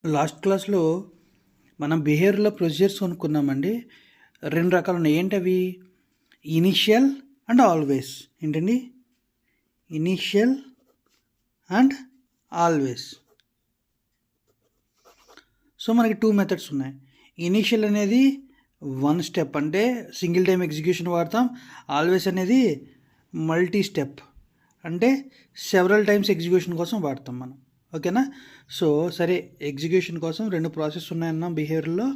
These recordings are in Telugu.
లాస్ట్ క్లాస్లో మనం బిహేవియర్లో ప్రొసీజర్స్ కొనుక్కున్నామండి. 2 రకాలు ఉన్నాయి. ఏంటవి? Initial and always. ఏంటండి? Initial and always. సో మనకి 2 మెథడ్స్ ఉన్నాయి. ఇనీషియల్ అనేది 1 స్టెప్, అంటే సింగిల్ టైం ఎగ్జిక్యూషన్ వాడతాం. ఆల్వేస్ అనేది మల్టీ స్టెప్, అంటే సెవరల్ టైమ్స్ ఎగ్జిక్యూషన్ కోసం వాడతాం మనం. ఓకేనా? సో సరే, ఎగ్జిక్యూషన్ కోసం 2 ప్రాసెస్ ఉన్నాయన్నాం బిహేవియర్లో,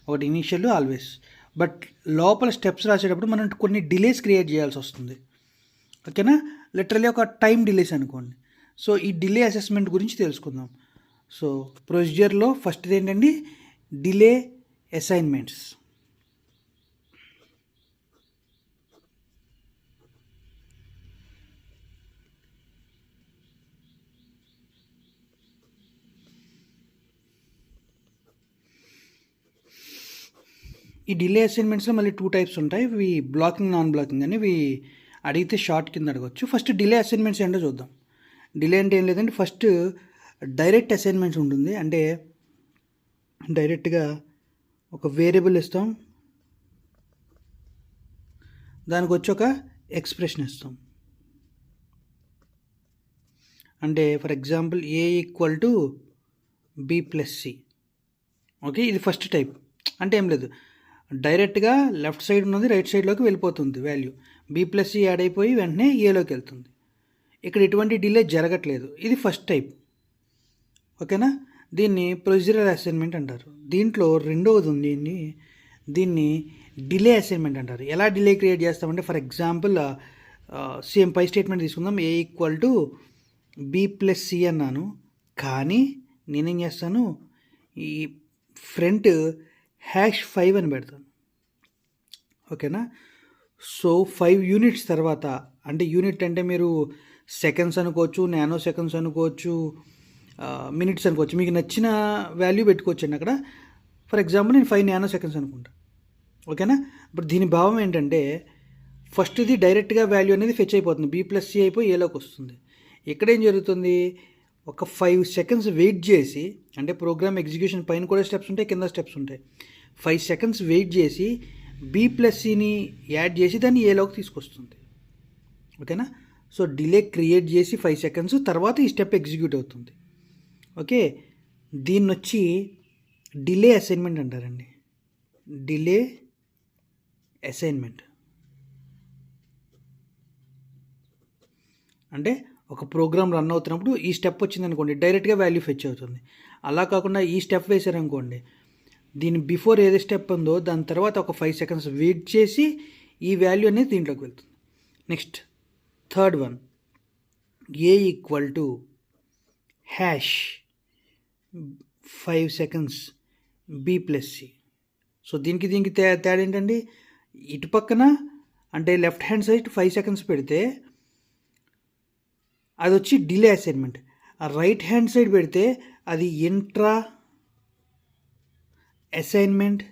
ఒకటి ఇనీషియల్, ఆల్వేస్. బట్ లోపల స్టెప్స్ రాసేటప్పుడు మనం కొన్ని డిలేస్ క్రియేట్ చేయాల్సి వస్తుంది. ఓకేనా? లిటరలీ ఒక టైం డిలేస్ అనుకోండి. సో ఈ డిలే అసెస్మెంట్ గురించి తెలుసుకుందాం. సో ప్రొసీజర్లో ఫస్ట్ది ఏంటండి? Delay assignments. ఈ డిలే అసైన్మెంట్స్లో మళ్ళీ 2 టైప్స్ ఉంటాయి. ఇవి బ్లాకింగ్, నాన్ బ్లాకింగ్ అని. ఇవి అడిగితే షార్ట్ కింద అడగవచ్చు. ఫస్ట్ డిలే అసైన్మెంట్స్ ఏంటో చూద్దాం. డిలే అంటే ఏం లేదంటే, ఫస్ట్ డైరెక్ట్ అసైన్మెంట్స్ ఉంటుంది. అంటే డైరెక్ట్గా ఒక వేరియబుల్ ఇస్తాం, దానికి వచ్చి ఒక ఎక్స్ప్రెషన్ ఇస్తాం. అంటే for example A equal to B plus C. Okay, ఇది ఫస్ట్ టైప్. అంటే ఏం లేదు, డైరెక్ట్గా లెఫ్ట్ సైడ్ ఉన్నది రైట్ సైడ్లోకి వెళ్ళిపోతుంది value. B plus C add అయిపోయి వెంటనే ఏలోకి వెళ్తుంది. ఇక్కడ ఎటువంటి డిలే జరగట్లేదు. ఇది ఫస్ట్ టైప్. ఓకేనా? దీన్ని ప్రొసీజరల్ అసైన్మెంట్ అంటారు. దీంట్లో రెండవది ఉంది, దీన్ని డిలే అసైన్మెంట్ అంటారు. ఎలా డిలే క్రియేట్ చేస్తామంటే, ఫర్ ఎగ్జాంపుల్ సేమ్ పై స్టేట్మెంట్ తీసుకుందాం. A equal to B plus C అన్నాను, కానీ నేనేం చేస్తాను, ఈ ఫ్రంట్ #5 అని పెడతాను. ఓకేనా? సో 5 యూనిట్స్ తర్వాత, అంటే యూనిట్ అంటే మీరు సెకండ్స్ అనుకోవచ్చు, నానో సెకండ్స్ అనుకోవచ్చు, మినిట్స్ అనుకోవచ్చు, మీకు నచ్చిన వాల్యూ పెట్టుకోవచ్చండి అక్కడ. ఫర్ ఎగ్జాంపుల్ నేను 5 నానో సెకండ్స్ అనుకుంటా. ఓకేనా? ఇప్పుడు దీని భావం ఏంటంటే, ఫస్ట్ది డైరెక్ట్గా వాల్యూ అనేది ఫెచ్ అయిపోతుంది, బి ప్లస్ సి అయిపోయి ఏలోకి వస్తుంది. ఇక్కడేం జరుగుతుంది, ఒక 5 సెకండ్స్ వెయిట్ చేసి, అంటే ప్రోగ్రామ్ ఎగ్జిక్యూషన్ పైన కూడా స్టెప్స్ ఉంటాయి, కింద స్టెప్స్ ఉంటాయి. 5 సెకండ్స్ వెయిట్ చేసి బి ప్లస్ సిని యాడ్ చేసి దాన్ని ఏలోకి తీసుకొస్తుంది. ఓకేనా? సో డిలే క్రియేట్ చేసి 5 సెకండ్స్ తర్వాత ఈ స్టెప్ ఎగ్జిక్యూట్ అవుతుంది. ఓకే, దీన్ని వచ్చి డిలే అసైన్మెంట్ అంటారండి. డిలే అసైన్మెంట్ అంటే ఒక ప్రోగ్రామ్ రన్ అవుతున్నప్పుడు ఈ స్టెప్ వచ్చిందనుకోండి, డైరెక్ట్గా వాల్యూ ఫెచ్ అవుతుంది. అలా కాకుండా ఈ స్టెప్ వేసారనుకోండి, దీని బిఫోర్ ఏది స్టెప్ ఉందో దాని తర్వాత ఒక 5 సెకండ్స్ వెయిట్ చేసి ఈ వాల్యూ అనేది దీంట్లోకి వెళ్తుంది. Next third one, A equal to #5 seconds B plus C. So దీనికి తేడా ఏంటండి, ఇటు పక్కన అంటే లెఫ్ట్ హ్యాండ్ సైడ్ 5 సెకండ్స్ పెడితే అది వచ్చి డిలే అసైన్మెంట్. ఆ రైట్ హ్యాండ్ సైడ్ పెడితే అది ఇంట్రా అసైన్మెంట్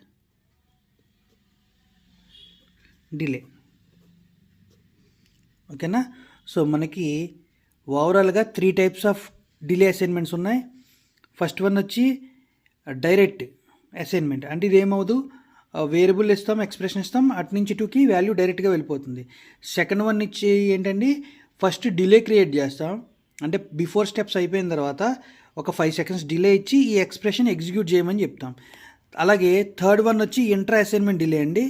డిలే. ఓకేనా? సో మనకి ఓవరాల్గా 3 టైప్స్ ఆఫ్ డిలే అసైన్మెంట్స్ ఉన్నాయి. ఫస్ట్ వన్ వచ్చి డైరెక్ట్ అసైన్మెంట్, అంటే ఇది ఏమవుదు, వేరియబుల్ ఇస్తాం, ఎక్స్ప్రెషన్ ఇస్తాం, అటు నుంచి 2కి వాల్యూ డైరెక్ట్గా వెళ్ళిపోతుంది. సెకండ్ వన్ ఇచ్చి ఏంటండి, ఫస్ట్ డిలే క్రియేట్ చేస్తాం, అంటే బిఫోర్ స్టెప్స్ అయిపోయిన తర్వాత ఒక 5 సెకండ్స్ డిలే ఇచ్చి ఈ ఎక్స్ప్రెషన్ ఎగ్జిక్యూట్ చేయమని చెప్తాం. అలాగే థర్డ్ వన్ వచ్చి ఇంట్రా అసైన్మెంట్ డిలే అండి.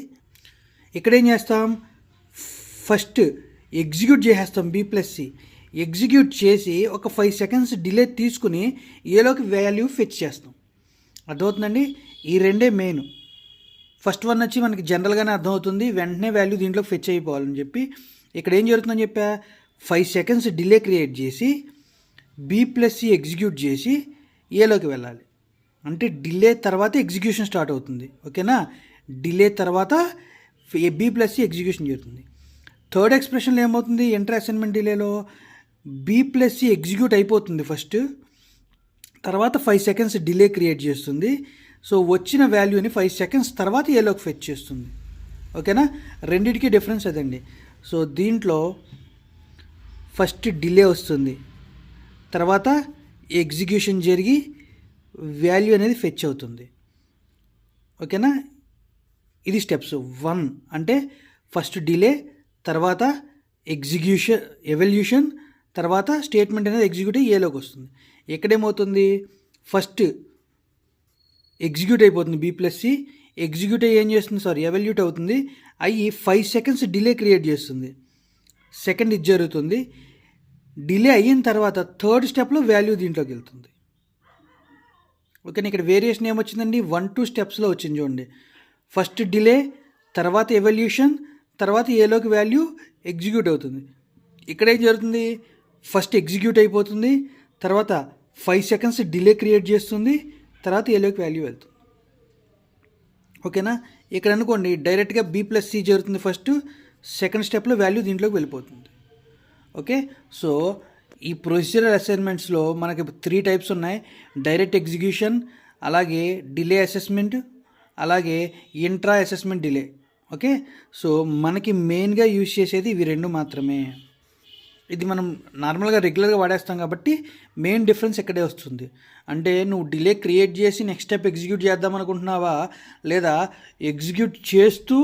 ఇక్కడేం చేస్తాం, ఫస్ట్ ఎగ్జిక్యూట్ చేసేస్తాం బి ప్లస్ సి. ఎగ్జిక్యూట్ చేసి ఒక 5 సెకండ్స్ డిలే తీసుకుని ఏలోకి వాల్యూ ఫెచ్ చేస్తాం. అర్థమవుతుందండి? ఈ రెండే మెయిన్. ఫస్ట్ వన్ వచ్చి మనకి జనరల్గానే అర్థమవుతుంది, వెంటనే వాల్యూ దీంట్లో ఫెచ్ అయిపోవాలని చెప్పి. ఇక్కడ ఏం జరుగుతుందని చెప్పా, 5 సెకండ్స్ డిలే క్రియేట్ చేసి బి ప్లస్ సి ఎగ్జిక్యూట్ చేసి ఏలోకి వెళ్ళాలి. అంటే డిలే తర్వాత ఎగ్జిక్యూషన్ స్టార్ట్ అవుతుంది. ఓకేనా? డిలే తర్వాత బి ప్లస్ సి ఎగ్జిక్యూషన్ జరుగుతుంది. థర్డ్ ఎక్స్ప్రెషన్లో ఏమవుతుంది, ఇంటర్ అసైన్మెంట్ డిలేలో బి ప్లస్ సి ఎగ్జిక్యూట్ అయిపోతుంది ఫస్ట్, తర్వాత 5 సెకండ్స్ డిలే క్రియేట్ చేస్తుంది. సో వచ్చిన వాల్యూని 5 సెకండ్స్ తర్వాత ఏలోకి ఫెచ్ చేస్తుంది. ఓకేనా? రెండింటికి డిఫరెన్స్ అదండి. సో దీంట్లో ఫస్ట్ డిలే వస్తుంది, తర్వాత ఎగ్జిక్యూషన్ జరిగి వాల్యూ అనేది ఫెచ్ అవుతుంది. ఓకేనా, ఇది స్టెప్స్ 1 అంటే ఫస్ట్ డిలే, తర్వాత ఎవల్యూషన్, తర్వాత స్టేట్మెంట్ అనేది ఎగ్జిక్యూట్ అయ్యి ఏలోకి వస్తుంది. ఎక్కడేమవుతుంది, ఫస్ట్ ఎగ్జిక్యూట్ అయిపోతుంది B+C, ఎగ్జిక్యూట్ అయ్యి ఏం చేస్తుంది, ఎవల్యూట్ అవుతుంది, అయ్యి 5 సెకండ్స్ డిలే క్రియేట్ చేస్తుంది. సెకండ్ ఇది జరుగుతుంది. డిలే అయిన తర్వాత థర్డ్ స్టెప్లో వాల్యూ దీంట్లోకి వెళ్తుంది. ఓకేనా, ఇక్కడ వేరియేషన్ ఏమొచ్చిందండి, 1-2 స్టెప్స్లో వచ్చింది చూడండి. ఫస్ట్ డిలే, తర్వాత ఎవల్యూషన్, తర్వాత ఏలోకి వాల్యూ ఎగ్జిక్యూట్ అవుతుంది. ఇక్కడ ఏం జరుగుతుంది, ఫస్ట్ ఎగ్జిక్యూట్ అయిపోతుంది, తర్వాత 5 సెకండ్స్ డిలే క్రియేట్ చేస్తుంది, తర్వాత ఏలోకి వాల్యూ వెళ్తుంది. ఓకేనా, ఇక్కడ అనుకోండి డైరెక్ట్గా B+C జరుగుతుంది. ఫస్ట్ సెకండ్ స్టెప్లో వాల్యూ దీంట్లోకి వెళ్ళిపోతుంది. ఓకే, సో ఈ ప్రొసీజరల్ అసైన్మెంట్స్లో మనకి 3 టైప్స్ ఉన్నాయి. డైరెక్ట్ ఎగ్జిక్యూషన్, అలాగే డిలే అసెస్మెంట్, అలాగే intra assessment delay. Okay, so మనకి మెయిన్గా యూజ్ చేసేది ఇవి 2 మాత్రమే. ఇది మనం నార్మల్గా రెగ్యులర్గా వాడేస్తాం కాబట్టి మెయిన్ డిఫరెన్స్ ఇక్కడే వస్తుంది. అంటే నువ్వు డిలే క్రియేట్ చేసి నెక్స్ట్ స్టెప్ ఎగ్జిక్యూట్ చేద్దాం అనుకుంటున్నావా, లేదా ఎగ్జిక్యూట్ చేస్తూ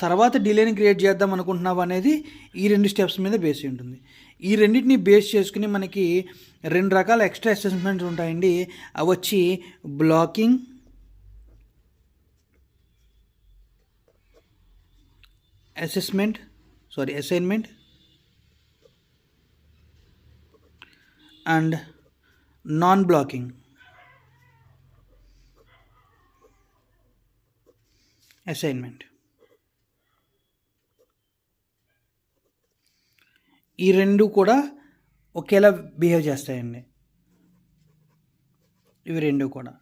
తర్వాత డిలేని క్రియేట్ చేద్దాం అనుకుంటున్నావా అనేది ఈ 2 స్టెప్స్ మీద బేస్ ఉంటుంది. ఈ రెండింటిని బేస్ చేసుకుని మనకి 2 రకాల ఎక్స్ట్రా అసెస్మెంట్స్ ఉంటాయండి. అవి వచ్చి blocking, assignment and non blocking assignment. ఈ 2 కూడా ఒకేలా బిహేవ్ చేస్తాయండి, ఇవి 2 కూడా.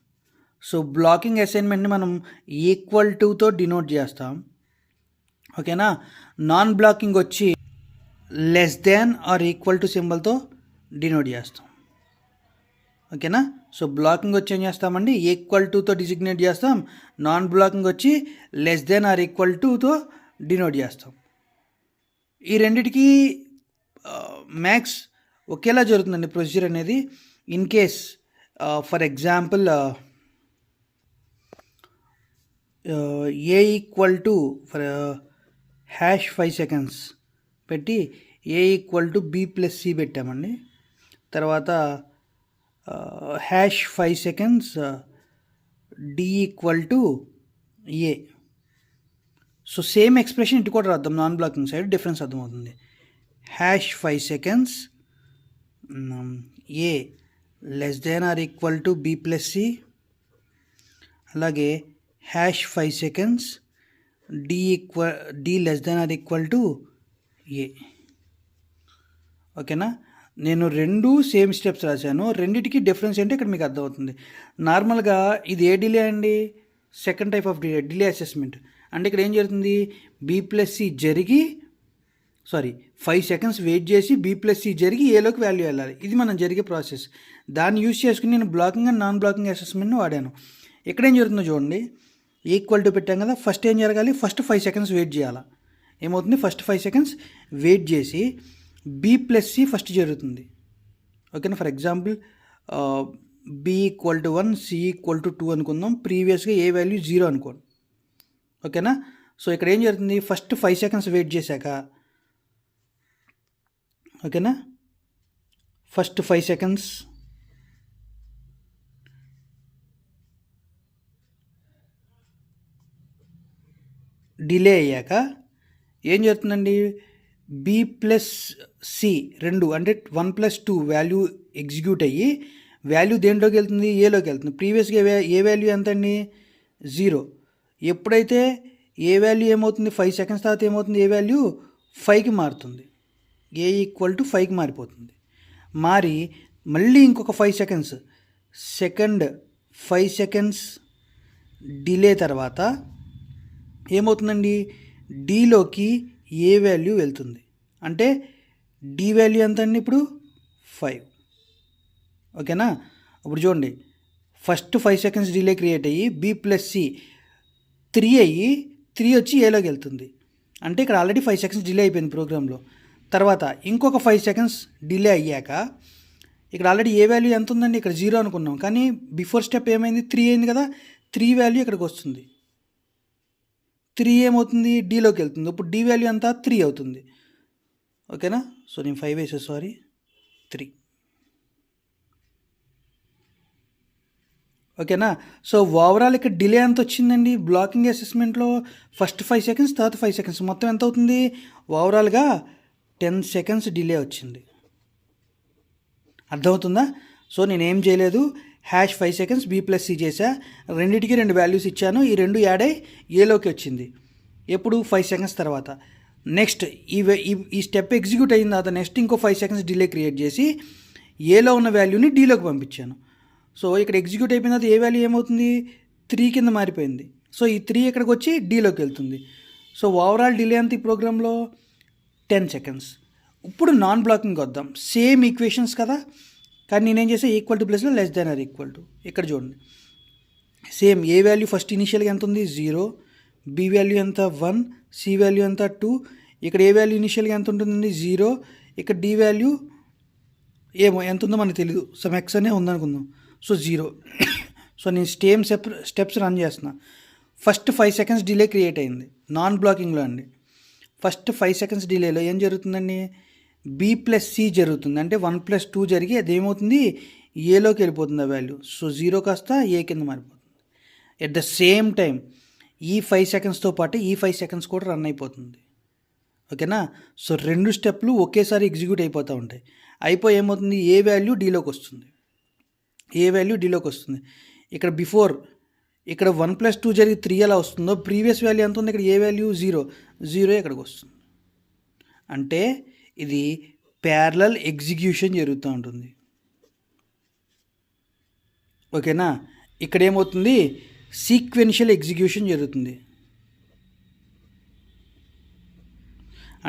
సో బ్లాకింగ్ అసైన్మెంట్ని మనం =తో డినోట్ చేస్తాం. ఓకేనా, నాన్ బ్లాకింగ్ వచ్చి <= సింబల్తో డినోట్ చేస్తాం. ఓకేనా, సో బ్లాకింగ్ వచ్చి ఏం చేస్తామండి, =తో డిజిగ్నేట్ చేస్తాం, నాన్ బ్లాకింగ్ వచ్చి <= తో డినోట్ చేస్తాం. ఈ రెండిటికి మ్యాక్స్ ఒకేలా జరుగుతుందండి ప్రొసీజర్ అనేది. In case for example for #5 seconds పెట్టి B+C పెట్టామండి. తర్వాత #5 seconds D = A. So same expression ఇటు కూడా రాద్దాం, నాన్ బ్లాకింగ్ సైడ్ డిఫరెన్స్ అర్థమవుతుంది. #5 సెకండ్స్ A <= B+C, అలాగే #5 సెకండ్స్ D <= A. ఓకేనా, నేను 2 సేమ్ స్టెప్స్ రాశాను. రెండిటికి డిఫరెన్స్ ఏంటో ఇక్కడ మీకు అర్థమవుతుంది. నార్మల్గా ఇది ఏ డిలే అండి, second type of delay assessment. అంటే ఇక్కడ ఏం జరుగుతుంది, B+C జరిగి 5 సెకండ్స్ వెయిట్ చేసి B+C జరిగి ఏలోకి వాల్యూ వెళ్ళాలి. ఇది మనం జరిగే ప్రాసెస్. దాన్ని యూజ్ చేసుకుని నేను బ్లాకింగ్ అండ్ నాన్ బ్లాకింగ్ అసెస్మెంట్ని వాడాను. ఇక్కడ ఏం జరుగుతుందో చూడండి, = పెట్టాం కదా, ఫస్ట్ ఏం జరగాలి, ఫస్ట్ 5 సెకండ్స్ వెయిట్ చేయాలి. ఏమవుతుంది, ఫస్ట్ 5 సెకండ్స్ వెయిట్ చేసి B+C ఫస్ట్ జరుగుతుంది. ఓకేనా, ఫర్ ఎగ్జాంపుల్ B=1, C=2 అనుకుందాం. ప్రీవియస్గా ఏ వాల్యూ 0 అనుకోండి. ఓకేనా, సో ఇక్కడ ఏం జరుగుతుంది, ఫస్ట్ 5 సెకండ్స్ వెయిట్ చేశాక, ఓకేనా, ఫస్ట్ 5 సెకండ్స్ డిలే అయ్యాక ఏం జరుగుతుందండి, B+C 2 అంటే 1+2 వాల్యూ ఎగ్జిక్యూట్ అయ్యి వాల్యూ దేంట్లోకి వెళ్తుంది, ఏలోకి వెళ్తుంది. ప్రీవియస్గా ఏ వాల్యూ ఎంత అండి, 0. ఎప్పుడైతే ఏ వాల్యూ ఏమవుతుంది, 5 సెకండ్స్ తర్వాత ఏమవుతుంది, ఏ వాల్యూ 5కి మారుతుంది, A=5కి మారిపోతుంది. మారి మళ్ళీ ఇంకొక 5 సెకండ్స్, సెకండ్ 5 సెకండ్స్ డిలే తర్వాత ఏమవుతుందండి, డీలోకి ఏ వాల్యూ వెళ్తుంది. అంటే డి వాల్యూ ఎంత అండి ఇప్పుడు 5. ఓకేనా, ఇప్పుడు చూడండి, ఫస్ట్ 5 సెకండ్స్ డిలే క్రియేట్ అయ్యి B+C 3 అయ్యి 3 వచ్చి ఏలోకి వెళ్తుంది. అంటే ఇక్కడ ఆల్రెడీ 5 సెకండ్స్ డిలే అయిపోయింది ప్రోగ్రాంలో. తర్వాత ఇంకొక 5 సెకండ్స్ డిలే అయ్యాక ఇక్కడ ఆల్రెడీ ఏ వాల్యూ ఎంత ఉందండి, ఇక్కడ 0 అనుకున్నాం, కానీ బిఫోర్ స్టెప్ ఏమైంది, 3 అయింది కదా, 3 వాల్యూ ఇక్కడికి వస్తుంది. 3 ఏమవుతుంది, డీలోకి వెళ్తుంది. ఇప్పుడు డి వాల్యూ అంతా 3 అవుతుంది. ఓకేనా. సో నేను 5 వేసా, సారీ 3. ఓకేనా. సో ఓవరాల్ ఇక్కడ డిలే ఎంత వచ్చిందండి బ్లాకింగ్ అసెస్మెంట్లో, ఫస్ట్ 5 సెకండ్స్, తర్వాత 5 సెకండ్స్, మొత్తం ఎంత అవుతుంది, ఓవరాల్గా 10 సెకండ్స్ డిలే వచ్చింది. అర్థమవుతుందా. సో నేనేం చేయలేదు, #5 సెకండ్స్ B+C చేసా, రెండింటికి 2 వాల్యూస్ ఇచ్చాను, ఈ 2 యాడ్ అయ్యి ఏలోకి వచ్చింది. ఎప్పుడు 5 సెకండ్స్ తర్వాత. నెక్స్ట్ ఈ స్టెప్ ఎగ్జిక్యూట్ అయిన తర్వాత నెక్స్ట్ ఇంకో 5 సెకండ్స్ డిలే క్రియేట్ చేసి ఏలో ఉన్న వాల్యూని డీలోకి పంపించాను. సో ఇక్కడ ఎగ్జిక్యూట్ అయిపోయిన తర్వాత ఏ వాల్యూ ఏమవుతుంది, 3 కింద మారిపోయింది. సో ఈ 3 ఇక్కడికి వచ్చి డీలోకి వెళ్తుంది. సో ఓవరాల్ డిలే అంత ఈ ప్రోగ్రాంలో 10 సెకండ్స్. ఇప్పుడు నాన్ బ్లాకింగ్ వద్దాం. సేమ్ ఈక్వేషన్స్ కదా, కానీ నేనేం చేసా, ఈక్వల్ టు ప్లస్లో <= ఇక్కడ చూడండి, సేమ్ ఏ వాల్యూ ఫస్ట్ ఇనిషియల్గా ఎంత ఉంది, 0, బి వాల్యూ ఎంత 1, సి వాల్యూ ఎంత 2, ఇక్కడ ఏ వాల్యూ ఇనిషియల్గా ఎంత ఉంటుందండి 0, ఇక్కడ డి వాల్యూ ఏమో ఎంత ఉందో మనకు తెలియదు, సమ్ ఎక్స్ అనే ఉందనుకుందాం. సో 0. సో నేను స్టెప్స్ రన్ చేస్తున్నా. ఫస్ట్ 5 సెకండ్స్ డిలే క్రియేట్ అయింది నాన్ బ్లాకింగ్లో అండి. ఫస్ట్ 5 సెకండ్స్ డిలేలో ఏం జరుగుతుందండి, B+C జరుగుతుంది. అంటే 1+2 జరిగి అదేమవుతుంది, ఏలోకి వెళ్ళిపోతుంది ఆ వాల్యూ. సో 0 కాస్త ఏ కింద మారిపోతుంది. ఎట్ ద సేమ్ టైం ఈ 5 సెకండ్స్తో పాటు ఈ 5 సెకండ్స్ కూడా రన్ అయిపోతుంది. ఓకేనా. సో 2 స్టెప్లు ఒకేసారి ఎగ్జిక్యూట్ అయిపోతూ ఉంటాయి. అయిపోయి ఏమవుతుంది, ఏ వాల్యూ డీలోకి వస్తుంది, ఇక్కడ బిఫోర్ ఇక్కడ 1+2 జరిగి 3 ఎలా వస్తుందో, ప్రీవియస్ వాల్యూ ఎంత ఉంది, ఇక్కడ ఏ వాల్యూ 0 ఇక్కడికి వస్తుంది. అంటే ఇది ప్యారలల్ ఎగ్జిక్యూషన్ జరుగుతూ ఉంటుంది. ఓకేనా. ఇక్కడ ఏమవుతుంది, సీక్వెన్షియల్ ఎగ్జిక్యూషన్ జరుగుతుంది.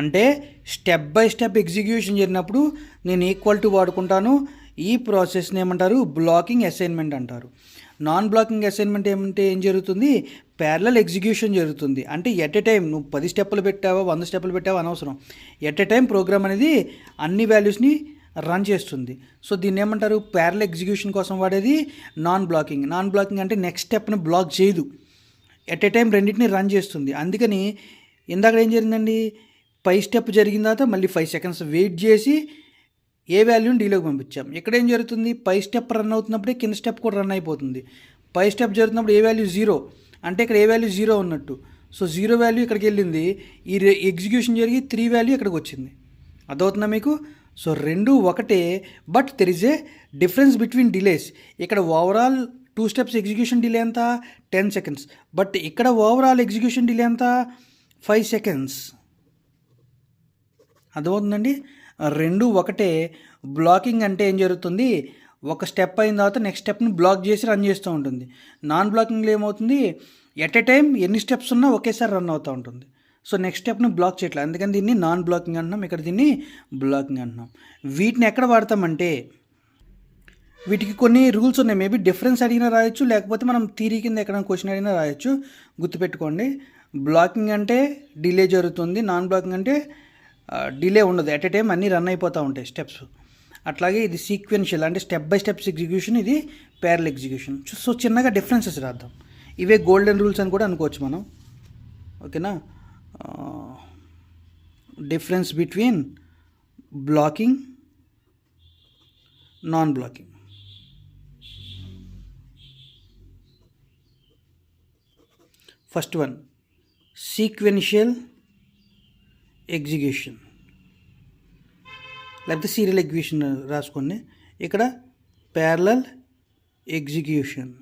అంటే స్టెప్ బై స్టెప్ ఎగ్జిక్యూషన్ జరిగినప్పుడు నేను ఈక్వల్ టు వాడుకుంటాను. ఈ ప్రాసెస్ని ఏమంటారు, బ్లాకింగ్ అసైన్మెంట్ అంటారు. నాన్ బ్లాకింగ్ అసైన్మెంట్ ఏమంటే ఏం జరుగుతుంది, ప్యారలల్ ఎగ్జిక్యూషన్ జరుగుతుంది. అంటే ఎట్ ఎ టైం నువ్వు 10 స్టెప్పులు పెట్టావా 100 స్టెప్పులు పెట్టావా అనవసరం, ఎట్ ఎ టైం ప్రోగ్రామ్ అనేది అన్ని వాల్యూస్ని రన్ చేస్తుంది. సో దీన్ని ఏమంటారు, ప్యారలల్ ఎగ్జిక్యూషన్ కోసం వాడేది నాన్ బ్లాకింగ్. నాన్ బ్లాకింగ్ అంటే నెక్స్ట్ స్టెప్ని బ్లాక్ చేయదు, ఎట్ ఎ టైం రెండింటిని రన్ చేస్తుంది. అందుకని ఇందాక ఏం జరిగిందండి, 5 స్టెప్ జరిగిన తర్వాత మళ్ళీ 5 సెకండ్స్ వెయిట్ చేసి ఏ వాల్యూని డీలోకి పంపించాం. ఇక్కడ ఏం జరుగుతుంది, 5 స్టెప్ రన్ అవుతున్నప్పుడే కింద స్టెప్ కూడా రన్ అయిపోతుంది. 5 స్టెప్ జరుగుతున్నప్పుడు ఏ వాల్యూ 0, అంటే ఇక్కడ ఏ వాల్యూ 0 ఉన్నట్టు. సో 0 వాల్యూ ఇక్కడికి వెళ్ళింది, ఈ ఎగ్జిక్యూషన్ జరిగి 3 వాల్యూ ఇక్కడికి వచ్చింది. అదవుతుందా మీకు. సో 2 ఒకటే, but there is a difference between delays. ఇక్కడ ఓవరాల్ 2 స్టెప్స్ ఎగ్జిక్యూషన్ డిలే ఎంత, 10 సెకండ్స్, బట్ ఇక్కడ ఓవరాల్ ఎగ్జిక్యూషన్ డిలే ఎంత, 5 సెకండ్స్. అర్థమవుతుందండి. 2 ఒకటే. బ్లాకింగ్ అంటే ఏం జరుగుతుంది, ఒక స్టెప్ అయిన తర్వాత నెక్స్ట్ స్టెప్ని బ్లాక్ చేసి రన్ చేస్తూ ఉంటుంది. నాన్ బ్లాకింగ్లో ఏమవుతుంది, ఎట్ ఎ టైం ఎన్ని స్టెప్స్ ఉన్నా ఒకేసారి రన్ అవుతూ ఉంటుంది. సో నెక్స్ట్ స్టెప్ని బ్లాక్ చేయట్లేదు, అందుకని దీన్ని నాన్ బ్లాకింగ్ అంటున్నాం, ఇక్కడ దీన్ని బ్లాకింగ్ అంటున్నాం. వీటిని ఎక్కడ వాడతామంటే, వీటికి కొన్ని రూల్స్ ఉన్నాయి. మేబీ డిఫరెన్స్ అడిగినా రాయొచ్చు, లేకపోతే మనం థియరీ కింద ఎక్కడ క్వశ్చన్ అడిగినా రాయొచ్చు. గుర్తుపెట్టుకోండి, బ్లాకింగ్ అంటే డిలే జరుగుతుంది, నాన్ బ్లాకింగ్ అంటే డిలే ఉండదు, ఎట్ ఎ టైం అన్నీ రన్ అయిపోతూ ఉంటాయి స్టెప్స్. అట్లాగే ఇది సీక్వెన్షియల్ అంటే స్టెప్ బై స్టెప్స్ ఎగ్జిక్యూషన్, ఇది ప్యారలల్ ఎగ్జిక్యూషన్. సో చిన్నగా డిఫరెన్సెస్ రాద్దాం. ఇవే గోల్డెన్ రూల్స్ అని కూడా అనుకోవచ్చు మనం. ఓకేనా. Difference between blocking, non blocking. First one, sequential execution, లేకపోతే సీరియల్ ఎగ్జిక్యూషన్ రాసుకోండి. ఇక్కడ ప్యారలల్ ఎగ్జిక్యూషన్.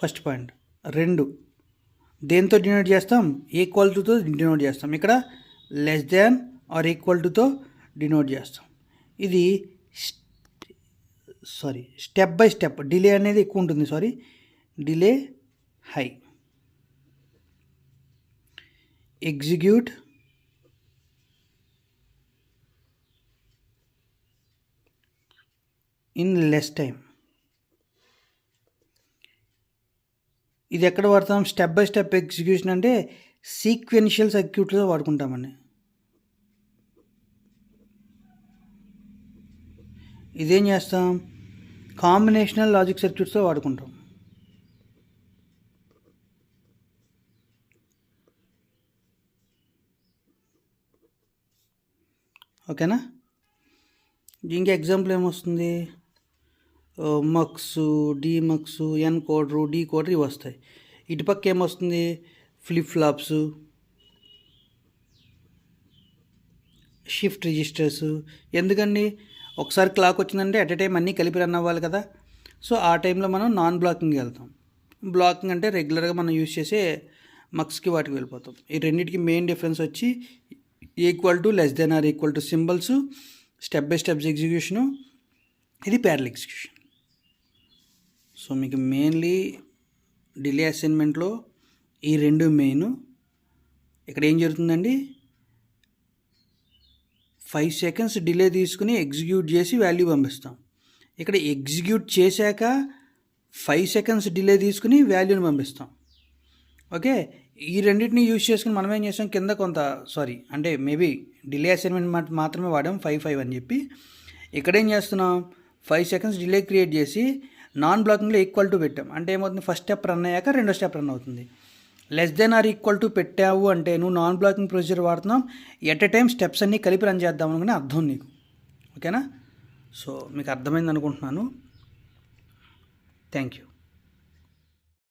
First point. 2 దేంతో డినోట్ చేస్తాం, ఈక్వల్ టుతో డినోట్ చేస్తాం. ఇక్కడ లెస్ దాన్ ఆర్ ఈక్వల్ టుతో డినోట్ చేస్తాం. ఇది స్టెప్ బై స్టెప్ డిలే అనేది ఎక్కువ ఉంటుంది. Delay high. Execute in less time. ఇది ఎక్కడ వాడతాం, స్టెప్ బై స్టెప్ ఎగ్జిక్యూషన్ అంటే సీక్వెన్షియల్ సర్క్యూట్లో వాడుకుంటామండి. ఇదేం చేస్తాం, కాంబినేషనల్ లాజిక్ సర్క్యూట్స్తో వాడుకుంటాం. ఓకేనా. ఇంకా ఎగ్జాంపుల్ ఏమొస్తుంది, మక్స్, డీమక్స్, ఎన్ కోడరు, డీ కోడరు ఇవి వస్తాయి. ఇటుపక్క ఏమొస్తుంది, ఫ్లిప్ ఫ్లాప్స్, షిఫ్ట్ రిజిస్టర్స్. ఎందుకండి, ఒకసారి క్లాక్ వచ్చిందంటే అట్ ఎ టైం అన్నీ కలిపి రన్ అవ్వాలి కదా. సో ఆ టైంలో మనం నాన్ బ్లాకింగ్కి వెళ్తాం. బ్లాకింగ్ అంటే రెగ్యులర్గా మనం యూజ్ చేసే మక్స్కి వాటికి వెళ్ళిపోతాం. ఈ రెండింటికి మెయిన్ డిఫరెన్స్ వచ్చి equal to, less than or equal to symbols, step by steps execution, ఇది ప్యారలల్ ఎగ్జిక్యూషన్. సో మీకు మెయిన్లీ డిలే అసైన్మెంట్లో ఈ రెండు మెయిన్. ఇక్కడ ఏం జరుగుతుందండి, 5 సెకండ్స్ డిలే తీసుకుని ఎగ్జిక్యూట్ చేసి వాల్యూ పంపిస్తాం. ఇక్కడ ఎగ్జిక్యూట్ చేశాక 5 సెకండ్స్ డిలే తీసుకుని వాల్యూని పంపిస్తాం. ఓకే, ఈ రెండింటిని యూజ్ చేసుకుని మనం ఏం చేస్తాం, కింద కొంత అంటే మేబీ డిలే అసైన్మెంట్ మాత్రమే వాడాం 5 అని చెప్పి. ఇక్కడేం చేస్తున్నాం, 5 సెకండ్స్ డిలే క్రియేట్ చేసి నాన్ బ్లాకింగ్లో ఈక్వల్ టు పెట్టాం. అంటే ఏమవుతుంది, ఫస్ట్ స్టెప్ రన్ అయ్యాక రెండో స్టెప్ రన్ అవుతుంది. Less than or equal to పెట్టావు అంటే నువ్వు నాన్ బ్లాకింగ్ ప్రొసీజర్ వాడుతున్నాం, ఎట్ ఎ టైం స్టెప్స్ అన్నీ కలిపి రన్ చేద్దాం అనుకునే అర్థం నీకు. ఓకేనా. సో మీకు అర్థమైంది అనుకుంటున్నాను. Thank you.